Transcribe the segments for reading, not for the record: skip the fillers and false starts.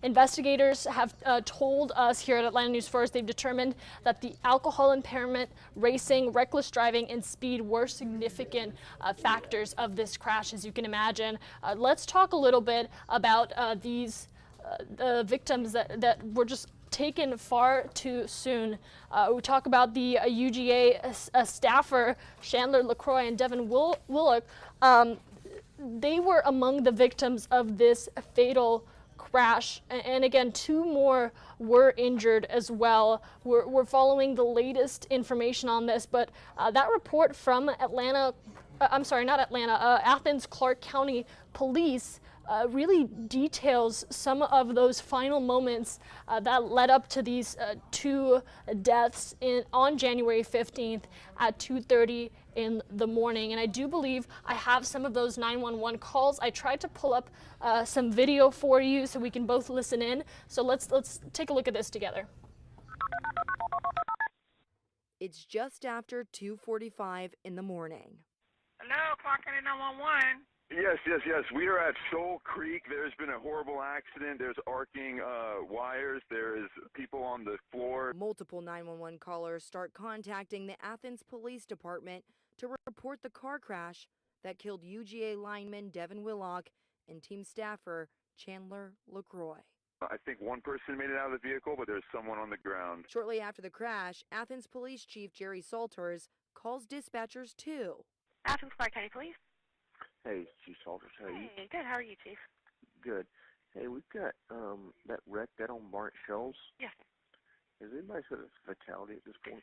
Investigators have told us here at Atlanta News First they've determined that the alcohol impairment, racing, reckless driving, and speed were significant factors of this crash, as you can imagine. Let's talk a little bit about these victims that were just taken far too soon. We talk about the UGA staffer Chandler LaCroix and Devin Willock. They were among the victims of this fatal crash, and again, 2 more were injured as well. We're following the latest information on this, but that report from Athens Clarke County Police really details some of those final moments that led up to these 2 deaths on January 15th at 2:30 in the morning. And I do believe I have some of those 911 calls. I tried to pull up some video for you so we can both listen in. So let's take a look at this together. It's just after 2:45 in the morning. Hello, Clark County 911. Yes. We are at Shoal Creek. There's been a horrible accident. There's arcing wires. There is people on the floor. Multiple 911 callers start contacting the Athens Police Department to report the car crash that killed UGA lineman Devin Willock and team staffer Chandler LaCroix. I think one person made it out of the vehicle, but there's someone on the ground. Shortly after the crash, Athens Police Chief Jerry Salters calls dispatchers too. Athens Clarke County Police. Hey, Chief Salters, how are you? Hey, good. How are you, Chief? Good. Hey, we've got that wreck that on Barnt Shoals. Yes. Has anybody said it's a fatality at this point?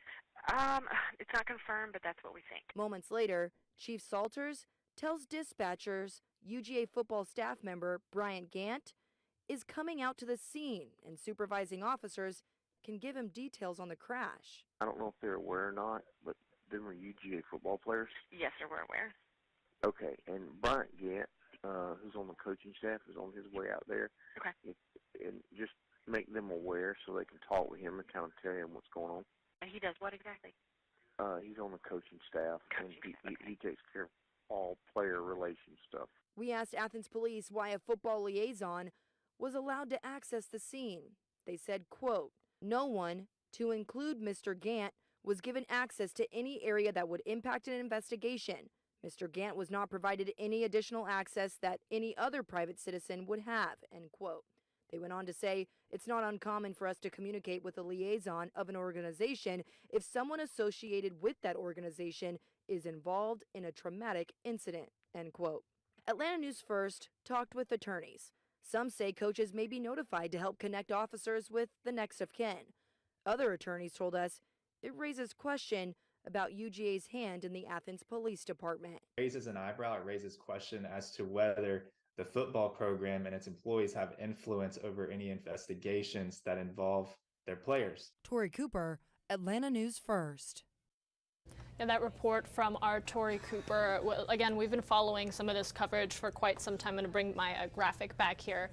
It's not confirmed, but that's what we think. Moments later, Chief Salters tells dispatchers UGA football staff member Bryant Gant is coming out to the scene, and supervising officers can give him details on the crash. I don't know if they're aware or not, but they were UGA football players. Yes, sir, we're aware. Okay, and Bryant Gant, who's on the coaching staff, is on his way out there. Okay. And just make them aware so they can talk with him and kind of tell him what's going on. And he does what exactly? He's on the coaching staff, and he takes care of all player relations stuff. We asked Athens Police why a football liaison was allowed to access the scene. They said, quote, "No one, to include Mr. Gant, was given access to any area that would impact an investigation. Mr. Gant was not provided any additional access that any other private citizen would have," end quote. They went on to say, "It's not uncommon for us to communicate with a liaison of an organization if someone associated with that organization is involved in a traumatic incident," end quote. Atlanta News First talked with attorneys. Some say coaches may be notified to help connect officers with the next of kin. Other attorneys told us it raises question about UGA's hand in the Athens Police Department. It raises an eyebrow. It raises question as to whether the football program and its employees have influence over any investigations that involve their players. Tori Cooper, Atlanta News First. And that report from our Tori Cooper. Again, we've been following some of this coverage for quite some time. I'm going to bring my graphic back here.